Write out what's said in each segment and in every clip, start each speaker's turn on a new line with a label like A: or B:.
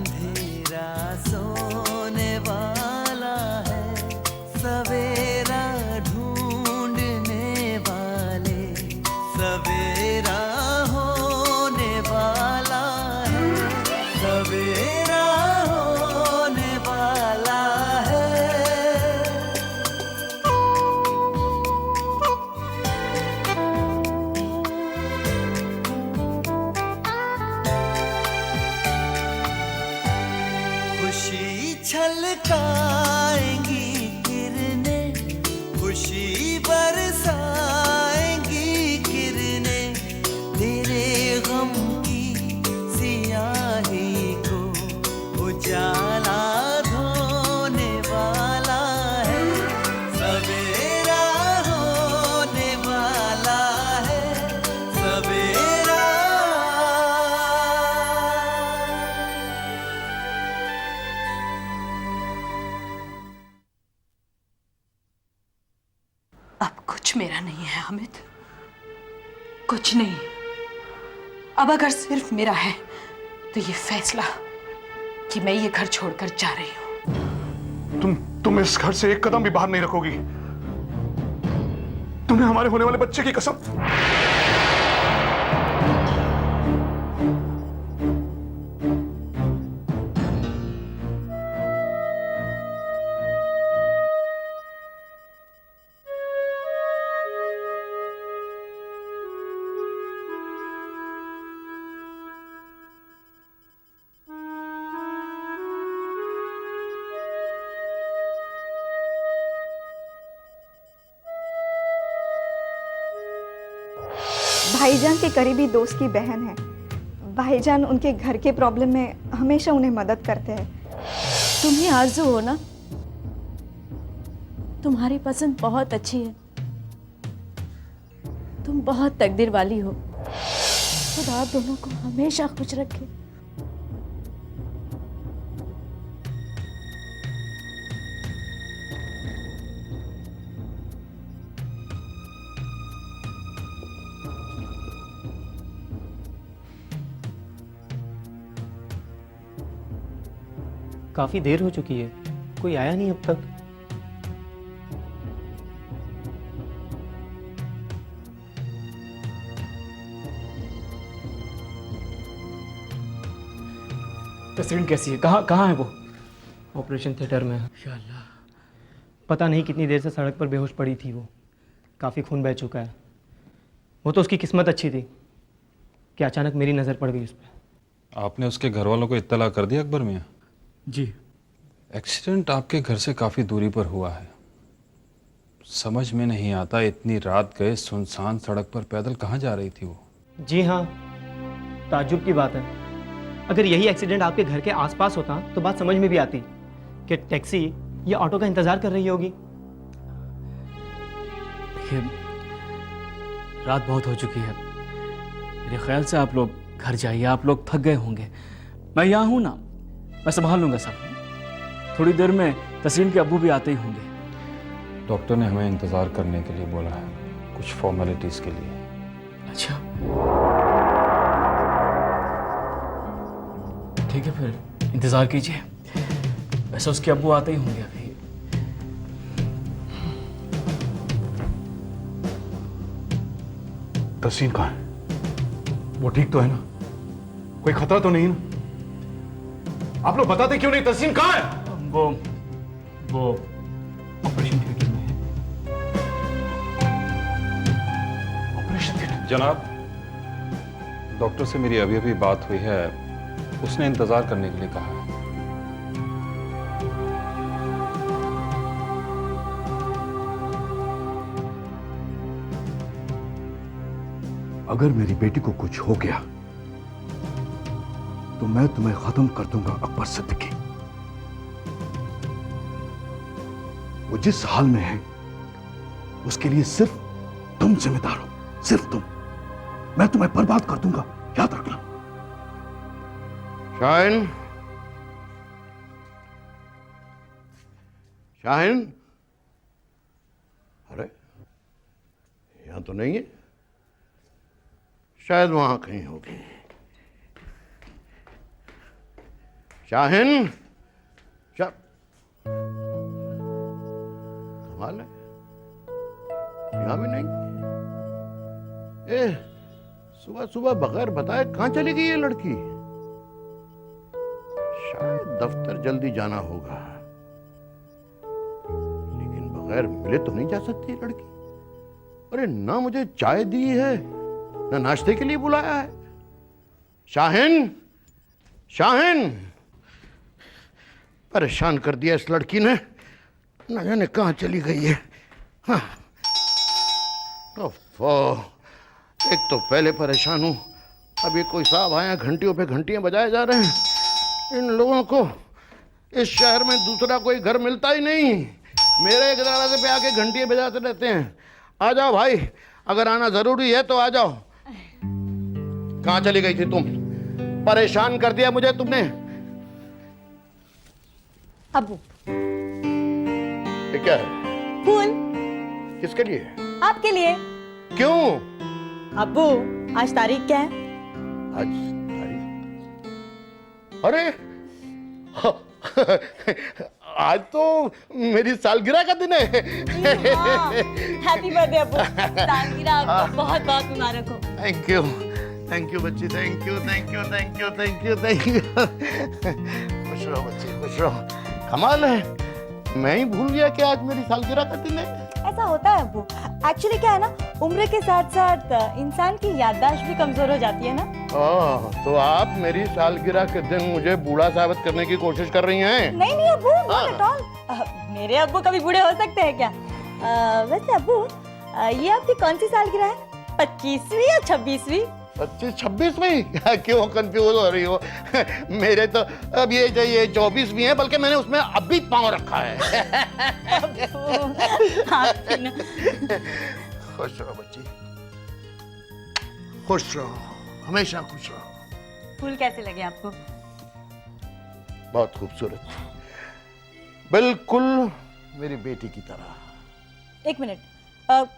A: अंधेरा सोने वाला है, सवेरा ढूंढने वाले, सवेरा होने वाला है, सवेरा होने वाला है। खुशी छलकाएंगी किरणें, खुशी बरसाएंगी किरणें, तेरे गम की सियाही को उजाला धोने वाला है, सवेरा होने वाला है, सवेरा।
B: अब कुछ मेरा नहीं है हामिद, कुछ नहीं। अब अगर सिर्फ मेरा है तो ये फैसला कि मैं ये घर छोड़कर जा रही हूँ।
C: तुम इस घर से एक कदम भी बाहर नहीं रखोगी। तुम्हें हमारे होने वाले बच्चे की कसम।
D: भाईजान के करीबी दोस्त की बहन है। भाईजान उनके घर के प्रॉब्लम में हमेशा उन्हें मदद करते हैं।
E: तुम्हें आरज़ू हो ना, तुम्हारी पसंद बहुत अच्छी है, तुम बहुत तकदीर वाली हो। खुदा आप दोनों को हमेशा खुश रखे।
F: काफी देर हो चुकी है, कोई आया नहीं अब तक। तस्वीर कैसी है? कहाँ है वो? ऑपरेशन थिएटर में। या अल्लाह, पता नहीं कितनी देर से सड़क पर बेहोश पड़ी थी वो। काफ़ी खून बह चुका है। वो तो उसकी किस्मत अच्छी थी कि अचानक मेरी नज़र पड़ गई उस पर।
G: आपने उसके घर वालों को इत्तला कर दिया अकबर मियाँ?
F: जी।
G: एक्सीडेंट आपके घर से काफ़ी दूरी पर हुआ है। समझ में नहीं आता, इतनी रात गए सुनसान सड़क पर पैदल कहाँ जा रही थी वो?
F: जी हाँ, ताज्जुब की बात है। अगर यही एक्सीडेंट आपके घर के आसपास होता तो बात समझ में भी आती कि टैक्सी या ऑटो का इंतज़ार कर रही होगी।
H: देखिए, रात बहुत हो चुकी है, मेरे ख्याल से आप लोग घर जाइए। आप लोग थक गए होंगे, मैं यहाँ हूँ ना, मैं संभाल लूँगा सब। थोड़ी देर में तस्लीम के अब्बू भी आते ही होंगे।
G: डॉक्टर ने हमें इंतज़ार करने के लिए बोला है, कुछ फॉर्मेलिटीज़ के लिए।
H: अच्छा, ठीक है, फिर इंतज़ार कीजिए। वैसे उसके अब्बू आते ही होंगे अभी।
C: तस्वीर कहाँ है? वो ठीक तो है ना? कोई खतरा तो नहीं ना? आप लोग बताते क्यों नहीं? तस्वीर कहाँ है?
H: वो ऑपरेशन थिएटर में है।
C: Operation theatre?
G: जनाब, डॉक्टर से मेरी अभी अभी बात हुई है, उसने इंतज़ार करने के लिए कहा है।
C: अगर मेरी बेटी को कुछ हो गया तो मैं तुम्हें खत्म कर दूंगा अकबर सिद्दीकी। वो जिस हाल में है उसके लिए सिर्फ तुम जिम्मेदार हो, सिर्फ तुम। मैं तुम्हें बर्बाद कर दूंगा, याद रखना।
I: शाहिन, शाहिन, अरे यहां तो नहीं है, शायद वहां कहीं होगी। शाहिन, कमाल है, यहाँ भी नहीं। सुबह सुबह बगैर बताए कहाँ चली गई ये लड़की? शायद दफ्तर जल्दी जाना होगा, लेकिन बगैर मिले तो नहीं जा सकती ये लड़की। अरे ना मुझे चाय दी है, ना नाश्ते के लिए बुलाया है। शाहिन, शाहिन, परेशान कर दिया इस लड़की ने, न जाने कहाँ चली गई है। हाँ। एक तो पहले परेशान हूँ, अब ये कोई साहब आया, घंटियों पे घंटियां बजाए जा रहे हैं। इन लोगों को इस शहर में दूसरा कोई घर मिलता ही नहीं, मेरे एक दरवाजे पे आके घंटियां बजाते रहते हैं। आ जाओ भाई, अगर आना जरूरी है तो आ जाओ। कहाँ चली गई थी तुम? परेशान कर दिया मुझे तुमने।
E: अब्बू,
I: ये क्या है?
E: फूल
I: किसके लिए?
E: आपके लिए।
I: क्यों?
E: अब्बू, आज तारीख क्या है?
I: आज तारीख? अरे आज तो मेरी सालगिरह का दिन है।
E: हैप्पी बर्थडे अब्बू, सालगिरह आपको बहुत बहुत मुबारक हो।
I: थैंक यू, थैंक यू बच्ची, thank you, thank you, thank you, thank you, thank you. खुश रहो बच्ची, खुश रहो। कमाल है, मैं ही भूल गया कि आज मेरी सालगिरह का दिन है।
E: ऐसा होता है अब्बू, एक्चुअली क्या है ना, उम्र के साथ साथ इंसान की याददाश्त भी कमजोर हो जाती है ना।
I: तो आप मेरी सालगिरह के दिन मुझे बूढ़ा साबित करने की कोशिश कर रही हैं?
E: नहीं नहीं अब्बू, नॉट एट ऑल। मेरे अब्बू कभी बूढ़े हो सकते हैं क्या? वैसे अब्बू, ये आपकी कौन सी सालगिरह है? 25वीं या 26वीं?
I: 25-26वीं? क्यों कंफ्यूज हो रही हो? मेरे तो अब ये 24वीं है, बल्कि मैंने उसमें अभी पांव रखा है। खुश रहो बच्ची, खुश रहो, हमेशा खुश रहो।
E: फूल कैसे लगे आपको?
I: बहुत खूबसूरत, बिल्कुल मेरी बेटी की तरह।
E: एक मिनट,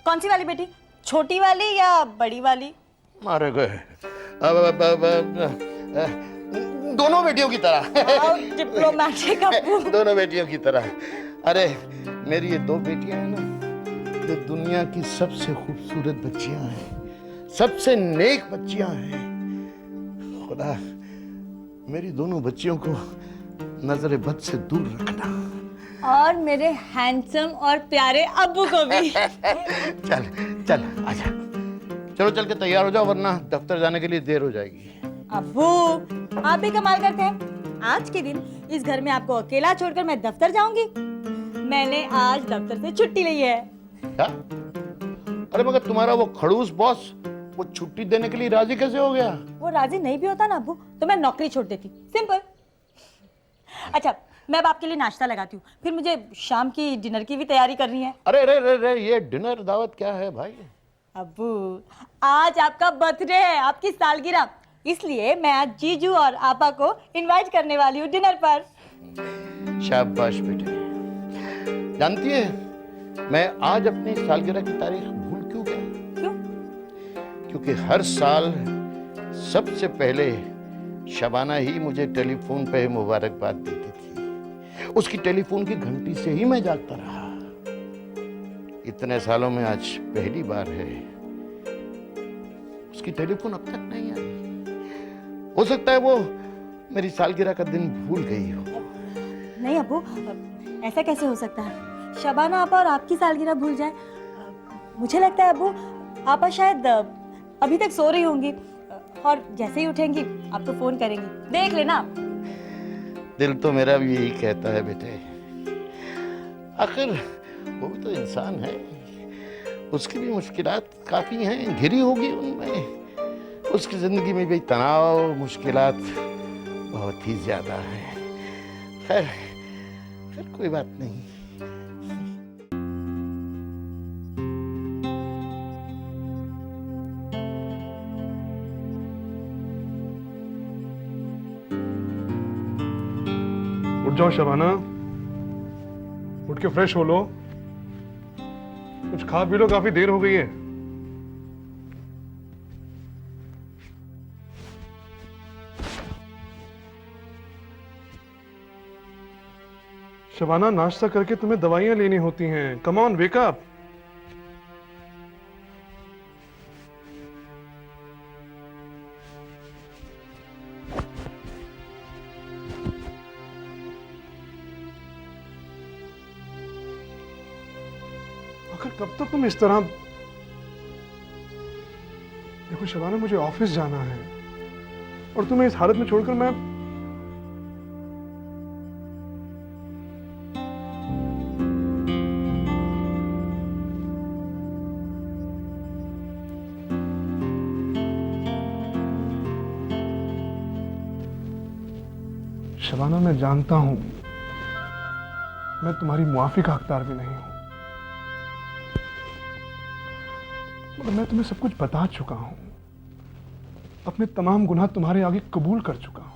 E: कौन सी वाली बेटी? छोटी वाली या बड़ी वाली?
I: मारे गए, दोनों बेटियों की तरह।
E: डिप्लोमेटिक अब्बू।
I: दोनों बेटियों की तरह। अरे मेरी ये दो बेटियां हैं ना, ये दुनिया की सबसे खूबसूरत बच्चियां हैं, सबसे नेक बच्चियां हैं। खुदा मेरी दोनों बच्चियों को नजर बद से दूर रखना,
E: और मेरे हैंडसम और प्यारे अब्बू को भी।
I: चल चल आजा, चलो चल के तैयार हो जाओ, वरना दफ्तर जाने के लिए देर हो जाएगी।
E: अब्बू, आप भी कमाल करते हैं। आज के दिन इस घर में आपको अकेला छोड़कर मैं दफ्तर जाऊंगी? मैंने आज दफ्तर से छुट्टी ली है।
I: क्या? अरे मगर तुम्हारा वो खड़ूस बॉस वो छुट्टी देने के लिए राजी कैसे हो गया?
E: वो राजी नहीं भी होता ना अब्बू, तो मैं नौकरी छोड़ देती, सिंपल। अच्छा, मैं अब आपके लिए नाश्ता लगाती हूँ, फिर मुझे शाम की डिनर की भी तैयारी करनी है।
I: अरे अरे अरे, ये डिनर दावत क्या है भाई?
E: अब्बू, आज आपका बर्थडे है, आपकी सालगिरह, इसलिए मैं आज जीजू और आपा को इनवाइट करने वाली हूँ डिनर पर।
I: शाबाश बेटे। जानती है मैं आज अपनी सालगिरह की तारीख भूल क्यों गया?
E: क्यों?
I: क्योंकि हर साल सबसे पहले शबाना ही मुझे टेलीफोन पे मुबारकबाद देती थी। उसकी टेलीफोन की घंटी से ही मैं जागता रहा। इतने सालों में आज पहली बार है उसकी टेलीफोन अब तक नहीं आई। हो सकता है वो मेरी सालगिरह का दिन भूल गई हो।
E: नहीं अब्बू, ऐसा कैसे हो सकता है? शबाना आपा और आपकी सालगिरह भूल जाए? मुझे लगता है अब्बू, आपा शायद अभी तक सो रही होंगी, और जैसे ही उठेंगी आपको फोन करेंगी, देख लेना।
I: दिल तो मेरा भी यही कहता है बेटे। आखिर वो भी तो इंसान है, उसकी भी मुश्किलात काफी हैं, घिरी होगी उनमें। उसकी जिंदगी में भी तनाव, मुश्किलात बहुत ही ज्यादा है। खैर कोई बात नहीं।
J: उठ जाओ शबाना, उठ के फ्रेश हो लो, कुछ खा पी लो, काफी देर हो गई है। शबाना, नाश्ता करके तुम्हें दवाइयां लेनी होती हैं। Come on, wake up. आखिर कब तक तुम इस तरह? देखो शबाना, मुझे ऑफिस जाना है और तुम्हें इस हालत में छोड़कर मैं शबाना, मैं जानता हूं मैं तुम्हारी मुआफी का हकदार भी नहीं हूं, मगर मैं तुम्हें सब कुछ बता चुका हूं। अपने तमाम गुनाह तुम्हारे आगे कबूल कर चुका हूं।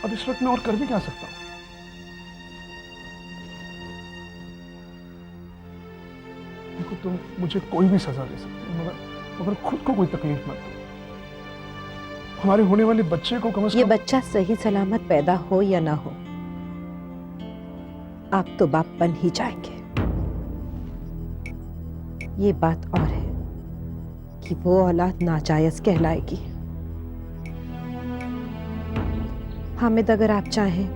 J: अब इस वक्त मैं और कर भी क्या सकता हूं? देखो, तुम मुझे कोई भी सजा दे सकते हो, मगर खुद को कोई तकलीफ मत दो। हमारे होने वाले बच्चे को कम से
K: ये
J: कम
K: बच्चा सही सलामत पैदा हो या ना हो, आप तो बाप बन ही जाएंगे। ये बात और है कि वो औलाद नाजायज कहलाएगी। हामिद, अगर आप चाहें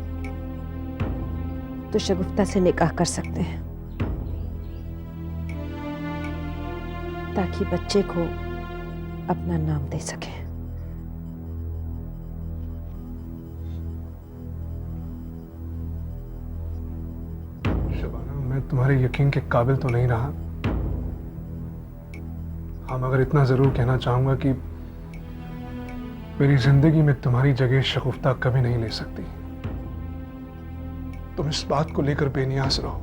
K: तो शगुफ्ता से निकाह कर सकते हैं ताकि बच्चे को अपना नाम दे सकें।
J: शबाना, मैं तुम्हारे यकीन के काबिल तो नहीं रहा। हाँ, मगर इतना जरूर कहना चाहूंगा कि मेरी जिंदगी में तुम्हारी जगह शगुफ्ता कभी नहीं ले सकती। तुम इस बात को लेकर बेनियाज रहो।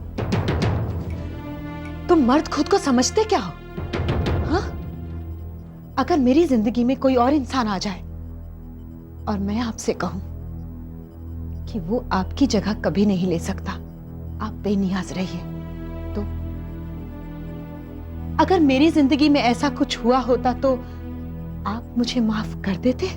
B: तुम मर्द खुद को समझते क्या हो? हाँ? अगर मेरी जिंदगी में कोई और इंसान आ जाए और मैं आपसे कहूं कि वो आपकी जगह कभी नहीं ले सकता, आप बेनियाज रहिए, तो अगर मेरी जिंदगी में ऐसा कुछ हुआ होता तो आप मुझे माफ कर देते?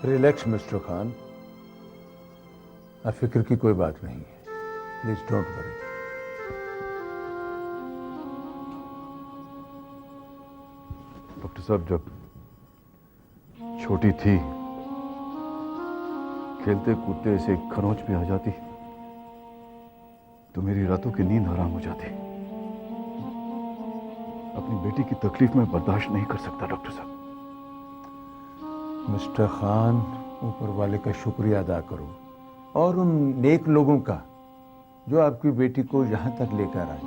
L: रिलैक्स मिस्टर खान, फिक्र की कोई बात नहीं है। Please don't worry.
C: डॉक्टर साहब, जब छोटी थी, खेलते कूदते ऐसे खरोंच में आ जाती तो मेरी रातों की नींद हराम हो जाती। अपनी बेटी की तकलीफ में बर्दाश्त नहीं कर सकता डॉक्टर साहब।
L: मिस्टर खान, ऊपर वाले का शुक्रिया अदा करो और उन नेक लोगों का जो आपकी बेटी को यहाँ तक लेकर आए।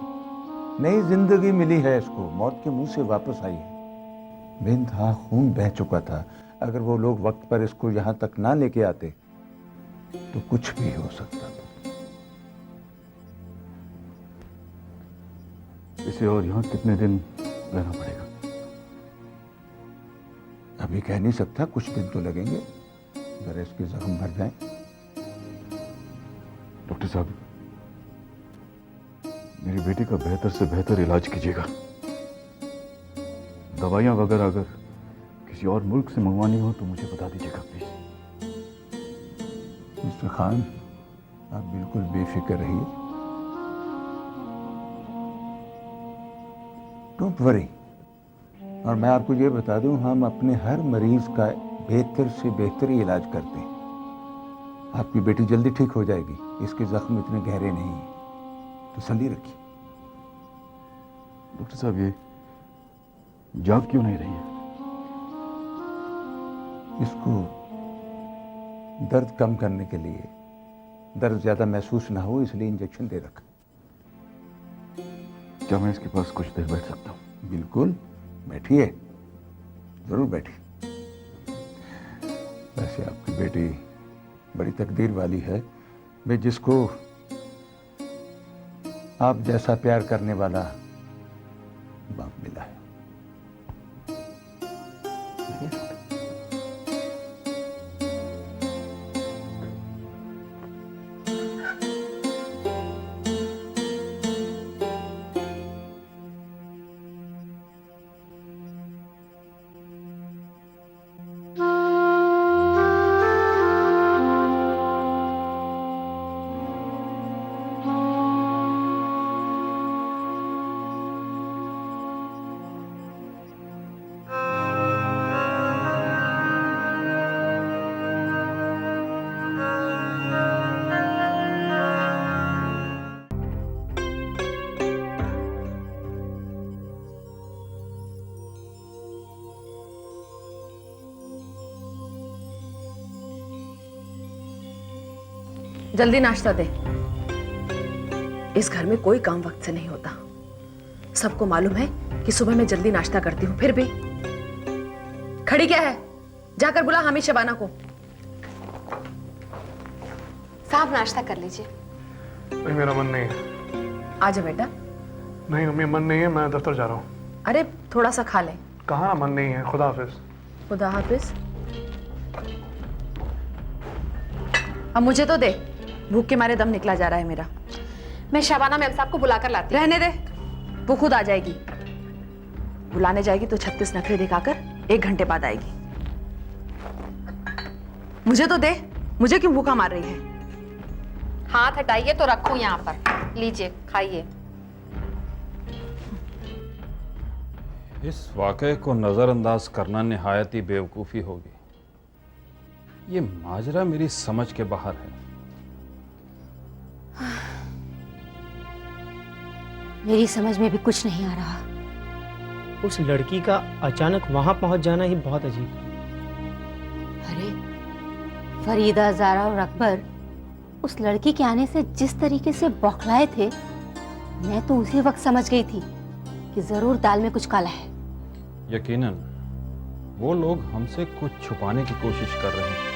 L: नई जिंदगी मिली है इसको, मौत के मुंह से वापस आई है। बिन था, खून बह चुका था। अगर वो लोग वक्त पर इसको यहाँ तक ना लेके आते तो कुछ भी हो सकता था।
C: इसे और यहाँ कितने दिन रहना पड़ेगा?
L: अभी कह नहीं सकता, कुछ दिन तो लगेंगे, जरा इसके जख्म भर जाएं।
C: डॉक्टर साहब, मेरी बेटी का बेहतर से बेहतर इलाज कीजिएगा। दवाइयां वगैरह अगर किसी और मुल्क से मंगवानी हो तो मुझे बता दीजिएगा प्लीज।
L: मिस्टर खान, आप बिल्कुल बेफिक्र रहिए। Don't worry. और मैं आपको ये बता दूं, हम अपने हर मरीज का बेहतर से बेहतर इलाज करते हैं। आपकी बेटी जल्दी ठीक हो जाएगी, इसके जख्म इतने गहरे नहीं हैं, तसल्ली रखिए।
C: डॉक्टर साहब ये जाग क्यों नहीं रही है?
L: इसको दर्द कम करने के लिए, दर्द ज्यादा महसूस ना हो इसलिए इंजेक्शन दे रखा।
C: क्या मैं इसके पास कुछ देर बैठ सकता हूँ?
L: बिल्कुल, बैठिए, जरूर बैठिए। वैसे आपकी बेटी बड़ी तकदीर वाली है, मैं जिसको आप जैसा प्यार करने वाला बाप मिला है।
B: जल्दी नाश्ता दे। इस घर में कोई काम वक्त से नहीं होता। सबको मालूम है कि सुबह मैं जल्दी नाश्ता करती हूँ, फिर भी खड़ी क्या है? जाकर बुला हामिद शबाना को।
D: साहब नाश्ता कर लीजिए।
J: नहीं, मेरा मन नहीं है।
B: आजा बेटा।
J: नहीं मम्मी, मन नहीं है, मैं दफ्तर जा रहा हूँ।
B: अरे थोड़ा सा खा ले।
J: कहाँ मन नहीं है, खुदा हाफिज।
B: खुदा हाफिज। अब मुझे तो दे, भूख के मारे दम निकला जा रहा है मेरा।
D: मैं शबाना मैम साहब को बुलाकर लाती हूँ।
B: रहने दे, वो खुद आ जाएगी। बुलाने जाएगी तो 36 नखरे दिखाकर 1 घंटे बाद आएगी। मुझे तो दे, मुझे क्यों भूखा मार रही है?
D: हाथ हटाइए तो रखूं यहाँ पर, लीजिए खाइए।
G: इस वाक़े को नज़रअंदाज करना निहायत ही बेवकूफ़ी होगी। ये माजरा मेरी समझ के बाहर है।
E: मेरी समझ में भी कुछ नहीं आ रहा।
F: उस लड़की का अचानक वहां पहुंच जाना ही बहुत अजीब है।
E: अरे फरीदा, ज़ारा और अकबर उस लड़की के आने से जिस तरीके से बौखलाए थे, मैं तो उसी वक्त समझ गई थी कि जरूर दाल में कुछ काला है।
G: यकीनन वो लोग हमसे कुछ छुपाने की कोशिश कर रहे हैं।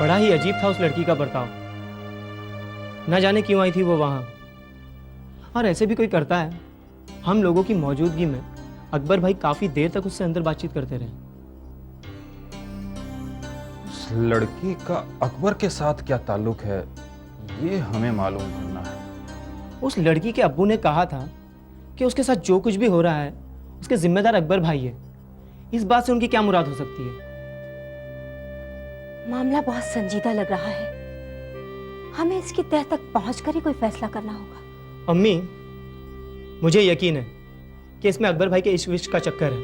F: बड़ा ही अजीब था उस लड़की का बर्ताव। न जाने क्यों आई थी वो वहां। और ऐसे भी कोई करता है? हम लोगों की मौजूदगी में अकबर भाई काफी देर तक उससे अंदर बातचीत करते रहे।
G: उस लड़की का अकबर के साथ क्या ताल्लुक है, ये हमें मालूम करना है।
F: उस लड़की के अब्बू ने कहा था कि उसके साथ जो कुछ भी हो रहा है उसके जिम्मेदार अकबर भाई है। इस बात से उनकी क्या मुराद हो सकती है?
E: मामला बहुत संजीदा लग रहा है। हमें इसकी तह तक पहुंचकर ही कोई फैसला करना होगा।
F: अम्मी, मुझे यकीन है कि इसमें अकबर भाई के इश्क विश्क का चक्कर है,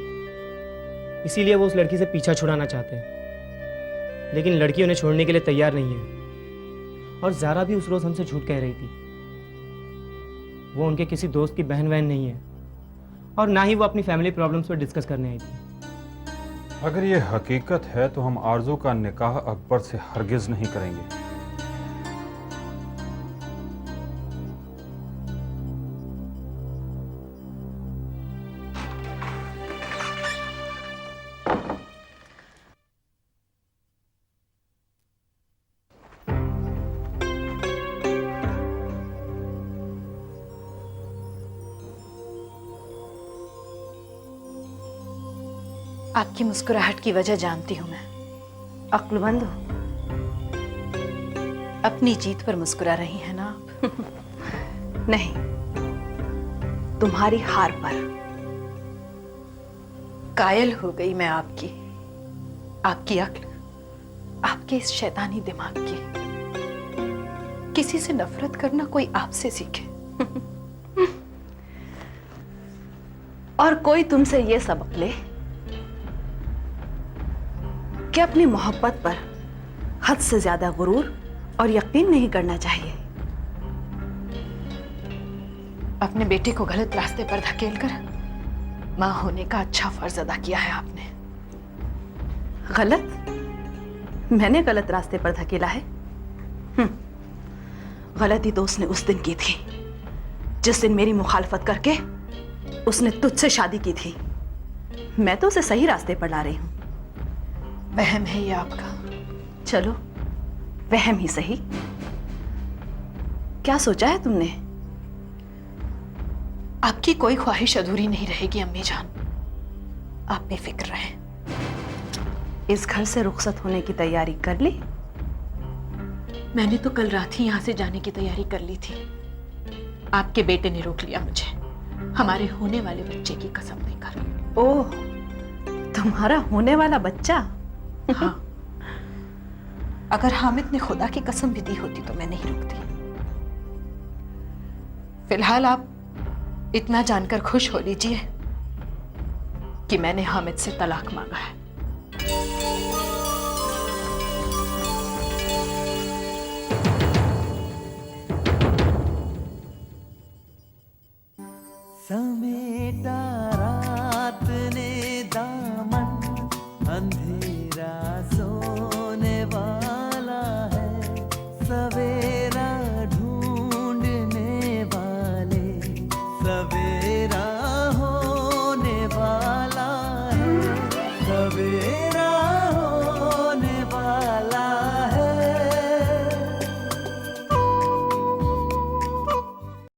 F: इसीलिए वो उस लड़की से पीछा छुड़ाना चाहते हैं। लेकिन लड़की उन्हें छोड़ने के लिए तैयार नहीं है। और ज़ारा भी उस रोज हमसे झूठ कह रही थी। वो उनके किसी दोस्त की बहन वहन नहीं है, और ना ही वो अपनी फैमिली प्रॉब्लम्स पर डिस्कस करने आई थी।
G: अगर ये हकीकत है तो हम आरजू का निकाह अकबर से हरगिज नहीं करेंगे।
B: आपकी मुस्कुराहट की वजह जानती हूं मैं।
E: अक्लमंद हो।
B: अपनी जीत पर मुस्कुरा रही हैं ना आप? नहीं, तुम्हारी हार पर। कायल हो गई मैं आपकी अक्ल, आपके इस शैतानी दिमाग की। किसी से नफरत करना कोई आपसे सीखे और कोई तुमसे ये सबक ले कि अपनी मोहब्बत पर हद से ज्यादा गुरूर और यकीन नहीं करना चाहिए। अपने बेटे को गलत रास्ते पर धकेलकर मां होने का अच्छा फर्ज अदा किया है आपने।
E: गलत? मैंने गलत रास्ते पर धकेला है?
B: गलती तो उसने उस दिन की थी जिस दिन मेरी मुखालफत करके उसने तुझसे शादी की थी।
E: मैं तो उसे सही रास्ते पर ला रही हूं।
B: वहम है ये आपका।
E: चलो, वहम ही सही। क्या सोचा है तुमने?
B: आपकी कोई ख्वाहिश अधूरी नहीं रहेगी अम्मी जान, आप बेफिक्र रहें।
E: इस घर से रुखसत होने की तैयारी कर ली?
B: मैंने तो कल रात ही यहां से जाने की तैयारी कर ली थी। आपके बेटे ने रोक लिया मुझे, हमारे होने वाले बच्चे की कसम देकर।
E: ओह, तुम्हारा होने वाला बच्चा?
B: हाँ, अगर हामिद ने खुदा की कसम भी दी होती तो मैं नहीं रुकती। फिलहाल आप इतना जानकर खुश हो लीजिए कि मैंने हामिद से तलाक मांगा है।